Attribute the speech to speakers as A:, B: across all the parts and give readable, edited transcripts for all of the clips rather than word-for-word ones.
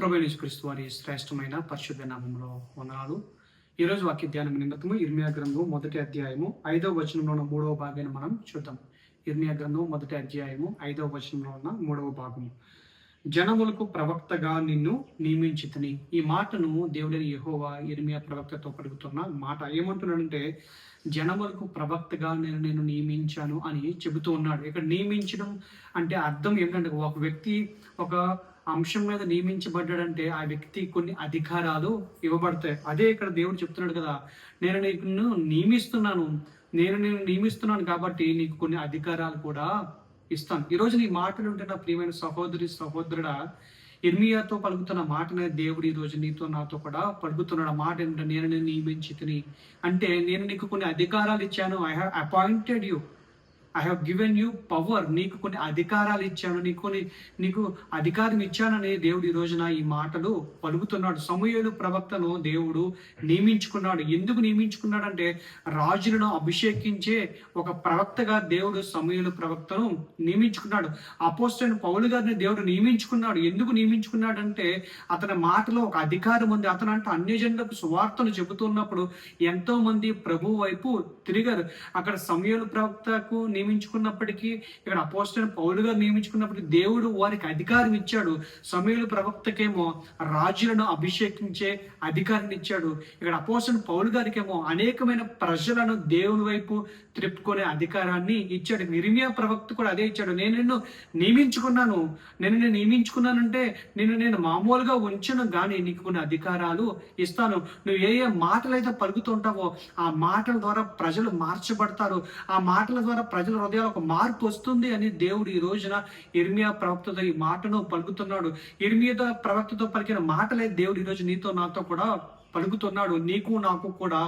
A: ప్రభువైన యేసుక్రీస్తు వారి శ్రేష్టమైన పరిశుద్ధ నామములో వందనాలు. ఈరోజు వాక్య ధ్యానం నిమిత్తము ఇర్మియా గ్రంథము 1వ అధ్యాయము 5వ వచనంలో 3వ భాగాన్ని మనం చూద్దాం. ఇర్మియా గ్రంథం 1వ అధ్యాయము 5వ వచనంలో ఉన్న 3వ భాగము. జనములకు ప్రవక్తగా నిన్ను నియమించితిని. ఈ మాటను దేవుడైన యెహోవా ఇర్మియా ప్రవక్తతో పలుకుతున్న మాట. ఏమంటున్నాడంటే, జనములకు ప్రవక్తగా నేను నియమించాను అని చెబుతూ ఉన్నాడు. ఇక్కడ నియమించడం అంటే అర్థం ఏంటంటే, ఒక వ్యక్తి ఒక అంశం మీద నియమించబడ్డాడంటే ఆ వ్యక్తి కొన్ని అధికారాలు ఇవ్వబడతాయి. అదే ఇక్కడ దేవుడు చెప్తున్నాడు కదా, నేను నిన్ను నియమిస్తున్నాను కాబట్టి నీకు కొన్ని అధికారాలు కూడా ఇస్తాను. ఈరోజు నీ మాటలు ఉంటే నా ప్రియమైన సహోదరుడా, ఇర్మియాతో పలుకుతున్న మాటనే దేవుడు ఈ రోజు నీతో నాతో కూడా పలుకుతున్నాడు. మాట ఏంటంటే, నేను నిన్ను నియమించితిని అంటే నేను నీకు కొన్ని అధికారాలు ఇచ్చాను. I have appointed you, I have given you power. నీకు కొన్ని అధికారాలు ఇచ్చాను, నీకు అధికారం ఇచ్చానని దేవుడు ఈ రోజున ఈ మాటలు పలుకుతున్నాడు. సమూయేలు ప్రవక్తను దేవుడు నియమించుకున్నాడు. ఎందుకు నియమించుకున్నాడంటే, రాజులను అభిషేకించే ఒక ప్రవక్తగా దేవుడు సమూయేలు ప్రవక్తను నియమించుకున్నాడు. అపోస్తలుడైన పౌలు గారిని దేవుడు నియమించుకున్నాడు. ఎందుకు నియమించుకున్నాడంటే, అతని మాటలో ఒక అధికారం ఉంది. అతను అంటే అన్యజనులకు సువార్తను చెబుతున్నప్పుడు ఎంతో మంది ప్రభు వైపు తిరిగారు. అక్కడ సమూయేలు ప్రవక్తకు నియమించుకున్నప్పటికీ, ఇక్కడ అపోస్తలుడైన పౌలు గారు నియమించుకున్నప్పటికీ దేవుడు వారికి అధికారం ఇచ్చాడు. సమూయేలు ప్రవక్తకేమో రాజులను అభిషేకించే అధికారాన్ని ఇచ్చాడు. ఇక్కడ అపోస్తలుడైన పౌలు గారికేమో అనేకమైన ప్రజలను దేవుని వైపు త్రిప్పుకునే అధికారాన్ని ఇచ్చాడు. ఇర్మియా ప్రవక్త కూడా అదే ఇచ్చాడు. నేను నిన్ను నియమించుకున్నానంటే నేను మామూలుగా ఉంచను గానీ నీకు కొన్ని అధికారాలు ఇస్తాను. నువ్వు ఏ మాటలైతే పలుకుతుంటావో ఆ మాటల ద్వారా ప్రజలు మార్చబడతారు. ఆ మాటల ద్వారా ప్రజల హృదయాలు ఒక మార్పు వస్తుంది అని దేవుడు ఈ రోజున ఇర్మియా ప్రవక్తతో ఈ మాటను పలుకుతున్నాడు. ఇర్మియా ప్రవక్తతో పలికిన మాటలే దేవుడు ఈ రోజు నీతో నాతో కూడా పలుకుతున్నాడు. నీకు నాకు కూడా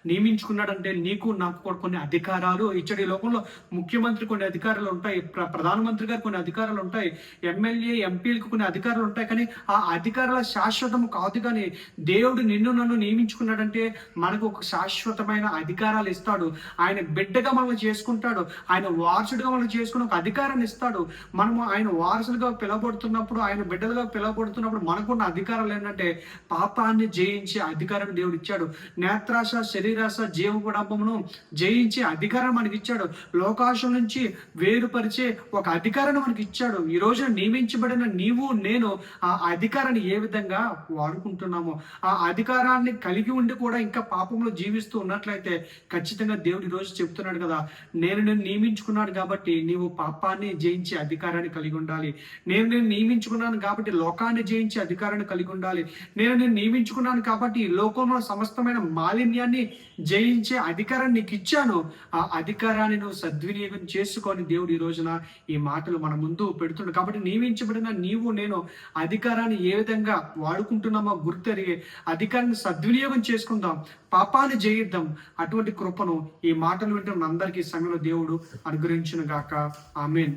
A: నియమించుకున్నాడంటే నీకు నాకు కూడా కొన్ని అధికారాలు ఇచ్చాడు. ఈ లోకంలో ముఖ్యమంత్రి కొన్ని అధికారాలు ఉంటాయి, ప్రధానమంత్రి గారు కొన్ని అధికారాలు ఉంటాయి, ఎమ్మెల్యే ఎంపీలకు కొన్ని అధికారాలు ఉంటాయి. కానీ ఆ అధికారాల శాశ్వతం కాదు. కానీ దేవుడు నిన్ను నన్ను నియమించుకున్నాడంటే మనకు ఒక శాశ్వతమైన అధికారాలు ఇస్తాడు. ఆయన బిడ్డగా మనల్ని చేసుకుంటాడు. ఆయన వారసుడిగా మనల్ని చేసుకుని ఒక అధికారాన్ని ఇస్తాడు. మనము ఆయన వారసులుగా పిలవబడుతున్నప్పుడు, ఆయన బిడ్డలుగా పిలవబడుతున్నప్పుడు మనకున్న అధికారాలు ఏంటంటే, పాపాన్ని జయించే అధికారాన్ని దేవుడు ఇచ్చాడు. నేత్రాశ, శరీరాశ, జీవగుడాపమును జయించే అధికారం మనకి ఇచ్చాడు. లోకాశం నుంచి వేరుపరిచే ఒక అధికారాన్ని మనకి ఇచ్చాడు. ఈ రోజున నియమించబడిన నీవు నేను ఆ అధికారాన్ని ఏ విధంగా వాడుకుంటున్నామో, ఆ అధికారాన్ని కలిగి ఉండి కూడా ఇంకా పాపంలో జీవిస్తూ ఉన్నట్లయితే ఖచ్చితంగా దేవుడు ఈ రోజు చెప్తున్నాడు కదా, నేను నియమించుకున్నాడు కాబట్టి నీవు పాపాన్ని జయించే అధికారాన్ని కలిగి ఉండాలి. నేను నియమించుకున్నాను కాబట్టి లోకాన్ని జయించే అధికారాన్ని కలిగి ఉండాలి. నేను నియమించుకున్నాను కాబట్టి ఈ లోకంలో సమస్తమైన మాలిన్యాన్ని జయించే అధికారాన్ని నీకు ఇచ్చాను. ఆ అధికారాన్ని నువ్వు సద్వినియోగం చేసుకొని దేవుడు ఈ రోజున ఈ మాటలు మన ముందు పెడుతున్నాడు. కాబట్టి నియమించబడిన నీవు నేను అధికారాన్ని ఏ విధంగా వాడుకుంటున్నామో గుర్తెరిగి అధికారాన్ని సద్వినియోగం చేసుకుందాం, పాపాన్ని జయిద్దాం. అటువంటి కృపను ఈ మాటలు వింటే మనందరికీ సమయంలో దేవుడు అనుగ్రహించును గాక. ఆమేన్.